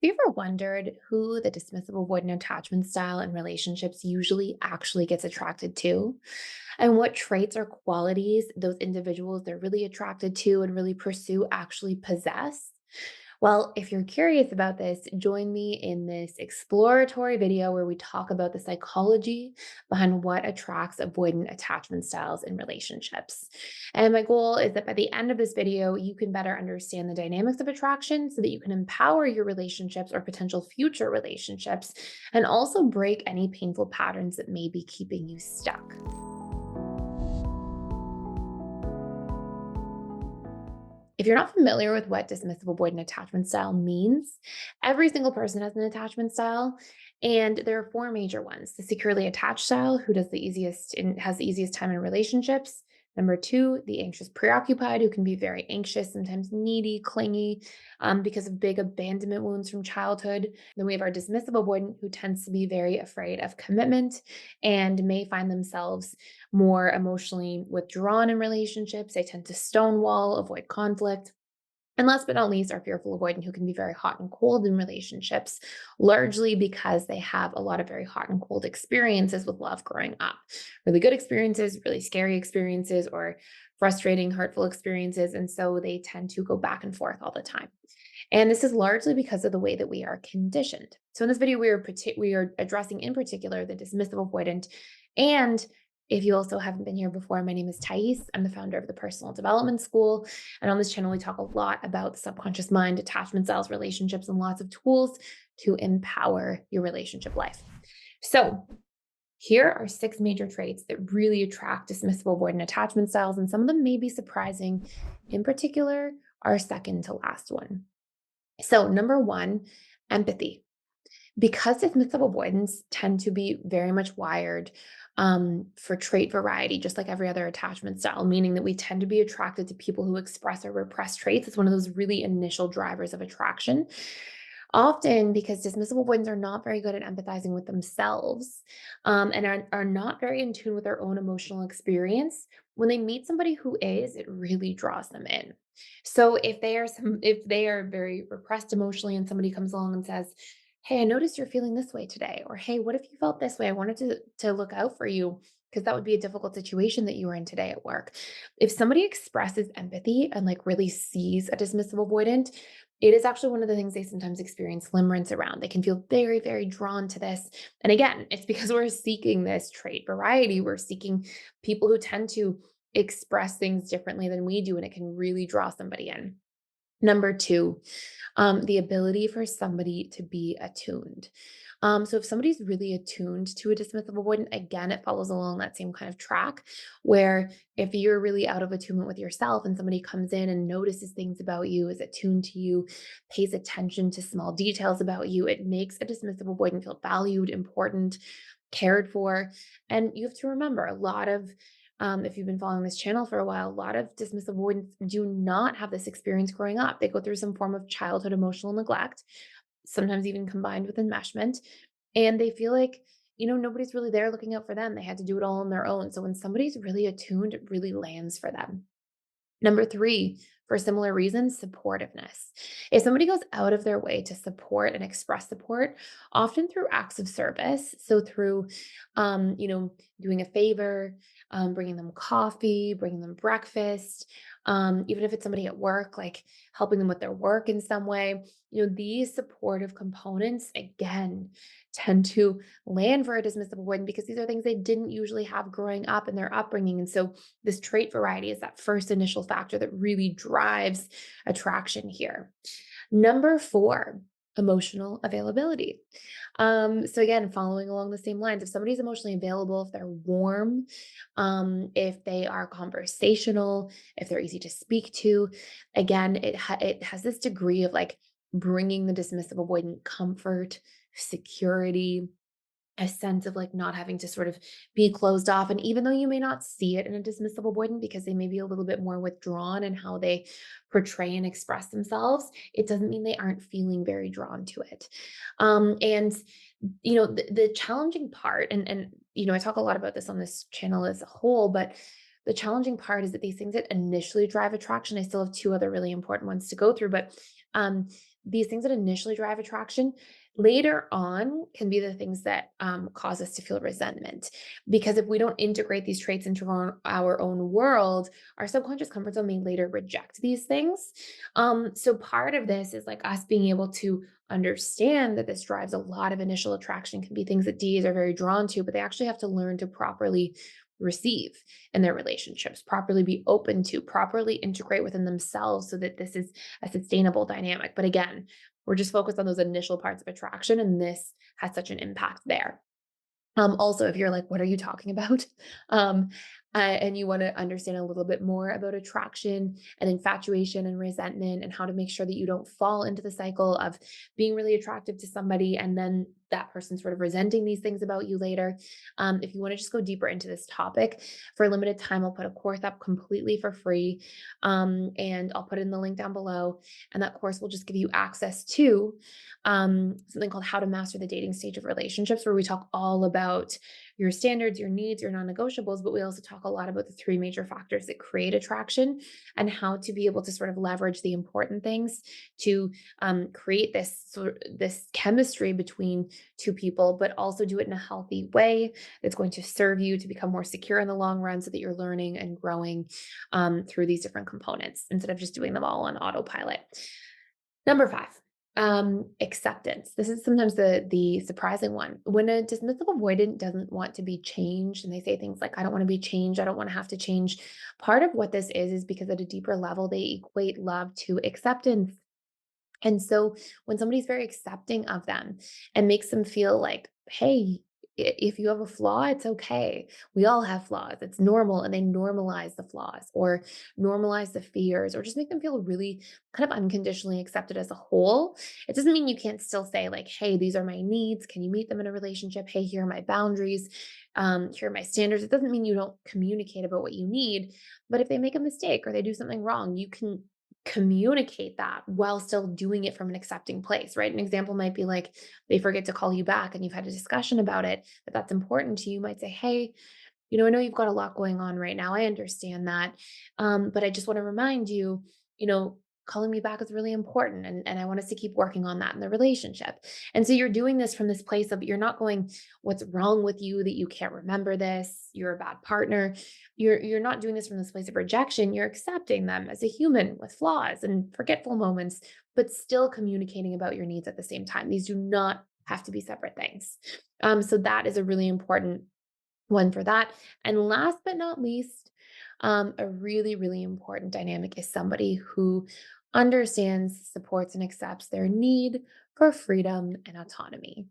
Have you ever wondered who the dismissive avoidant attachment style in relationships usually actually gets attracted to? And what traits or qualities those individuals they're really attracted to and really pursue actually possess? Well, if you're curious about this, join me in this exploratory video where we talk about the psychology behind what attracts avoidant attachment styles in relationships. And my goal is that by the end of this video, you can better understand the dynamics of attraction so that you can empower your relationships or potential future relationships and also break any painful patterns that may be keeping you stuck. If you're not familiar with what dismissive avoidant attachment style means, every single person has an attachment style, and there are four major ones. The securely attached style, who does the easiest and has the easiest time in relationships. Number two, the anxious preoccupied, who can be very anxious, sometimes needy, clingy, because of big abandonment wounds from childhood. Then we have our dismissive avoidant, who tends to be very afraid of commitment and may find themselves more emotionally withdrawn in relationships. They tend to stonewall, avoid conflict. And last but not least, our fearful avoidant, who can be very hot and cold in relationships, largely because they have a lot of very hot and cold experiences with love growing up. Really good experiences, really scary experiences, or frustrating, hurtful experiences. And so they tend to go back and forth all the time. And this is largely because of the way that we are conditioned. So in this video, we are addressing in particular the dismissive avoidant. And if you also haven't been here before, my name is Thais. I'm the founder of the Personal Development School. And on this channel, we talk a lot about the subconscious mind, attachment styles, relationships, and lots of tools to empower your relationship life. So here are six major traits that really attract dismissive avoidant attachment styles, and some of them may be surprising. In particular, our second to last one. So, number one, empathy. Because dismissive avoidants tend to be very much wired for trait variety, just like every other attachment style, meaning that we tend to be attracted to people who express or repress traits. It's one of those really initial drivers of attraction. Often because dismissive avoidants are not very good at empathizing with themselves and are not very in tune with their own emotional experience. When they meet somebody who is, it really draws them in. So if they are very repressed emotionally and somebody comes along and says, "Hey, I noticed you're feeling this way today," or "Hey, what if you felt this way? I wanted to look out for you because that would be a difficult situation that you were in today at work." If somebody expresses empathy and like really sees a dismissive avoidant, it is actually one of the things they sometimes experience limerence around. They can feel very, very drawn to this. And again, it's because we're seeking this trait variety. We're seeking people who tend to express things differently than we do, and it can really draw somebody in. Number two, the ability for somebody to be attuned. So if somebody's really attuned to a dismissive avoidant, again, it follows along that same kind of track where if you're really out of attunement with yourself and somebody comes in and notices things about you, is attuned to you, pays attention to small details about you, it makes a dismissive avoidant feel valued, important, cared for. And you have to remember a lot of if you've been following this channel for a while, a lot of dismissive avoidants do not have this experience growing up. They go through some form of childhood emotional neglect, sometimes even combined with enmeshment. And they feel like, nobody's really there looking out for them. They had to do it all on their own. So when somebody's really attuned, it really lands for them. Number three, for similar reasons, supportiveness. If somebody goes out of their way to support and express support, often through acts of service, so through, doing a favor, bringing them coffee, bringing them breakfast, even if it's somebody at work, like helping them with their work in some way, these supportive components, again, tend to land for a dismissive avoidant because these are things they didn't usually have growing up in their upbringing. And so this trait variety is that first initial factor that really drives attraction here. Number four, emotional availability. So again, following along the same lines, if somebody's emotionally available, if they're warm, if they are conversational, if they're easy to speak to, again, it has this degree of like bringing the dismissive avoidant comfort, security, a sense of like not having to sort of be closed off. And even though you may not see it in a dismissive avoidant because they may be a little bit more withdrawn in how they portray and express themselves, it doesn't mean they aren't feeling very drawn to it. And the challenging part, and I talk a lot about this on this channel as a whole, but the challenging part is that these things that initially drive attraction, I still have two other really important ones to go through, but these things that initially drive attraction later on can be the things that cause us to feel resentment. Because if we don't integrate these traits into our own world, our subconscious comfort zone may later reject these things. So part of this is like us being able to understand that this drives a lot of initial attraction, can be things that Ds are very drawn to, but they actually have to learn to properly receive in their relationships, properly be open to, properly integrate within themselves so that this is a sustainable dynamic. But again, we're just focused on those initial parts of attraction, and this has such an impact there. Also, if you're like, what are you talking about? Um, and you want to understand a little bit more about attraction and infatuation and resentment and how to make sure that you don't fall into the cycle of being really attractive to somebody and then that person sort of resenting these things about you later. If you want to just go deeper into this topic for a limited time, I'll put a course up completely for free. And I'll put in the link down below. And that course will just give you access to something called How to Master the Dating Stage of Relationships, where we talk all about your standards, your needs, your non negotiables, but we also talk a lot about the three major factors that create attraction and how to be able to sort of leverage the important things to create this chemistry between two people, but also do it in a healthy way that's going to serve you to become more secure in the long run so that you're learning and growing through these different components instead of just doing them all on autopilot. Number 5, acceptance. This is sometimes the surprising one. When a dismissive avoidant doesn't want to be changed and they say things like, I don't want to be changed, I don't want to have to change. Part of what this is because at a deeper level, they equate love to acceptance. And so when somebody's very accepting of them and makes them feel like, hey, if you have a flaw, it's okay. We all have flaws. It's normal. And they normalize the flaws or normalize the fears or just make them feel really kind of unconditionally accepted as a whole. It doesn't mean you can't still say, like, hey, these are my needs. Can you meet them in a relationship? Hey, here are my boundaries. Here are my standards. It doesn't mean you don't communicate about what you need. But if they make a mistake or they do something wrong, you can communicate that while still doing it from an accepting place, right? An example might be like they forget to call you back and you've had a discussion about it, but that's important to you. You might say, hey, I know you've got a lot going on right now. I understand that. But I just want to remind you, you know, calling me back is really important. And I want us to keep working on that in the relationship. And so you're doing this from this place of you're not going, what's wrong with you that you can't remember this? You're a bad partner. You're not doing this from this place of rejection. You're accepting them as a human with flaws and forgetful moments, but still communicating about your needs at the same time. These do not have to be separate things. So that is a really important one for that. And last but not least, a really, really important dynamic is somebody who understands, supports, and accepts their need for freedom and autonomy.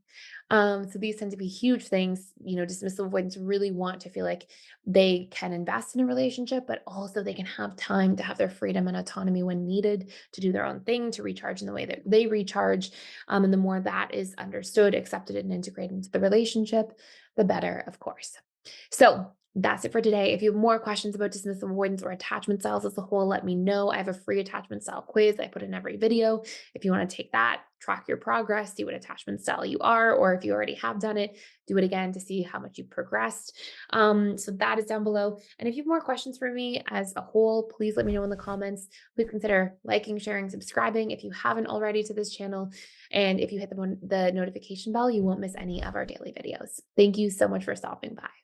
So these tend to be huge things. Dismissive avoidants really want to feel like they can invest in a relationship, but also they can have time to have their freedom and autonomy when needed to do their own thing, to recharge in the way that they recharge. And the more that is understood, accepted, and integrated into the relationship, the better, of course. So that's it for today. If you have more questions about dismissive avoidance or attachment styles as a whole, let me know. I have a free attachment style quiz I put in every video. If you want to take that, track your progress, see what attachment style you are, or if you already have done it, do it again to see how much you've progressed. So that is down below. And if you have more questions for me as a whole, please let me know in the comments. Please consider liking, sharing, subscribing if you haven't already to this channel. And if you hit the notification bell, you won't miss any of our daily videos. Thank you so much for stopping by.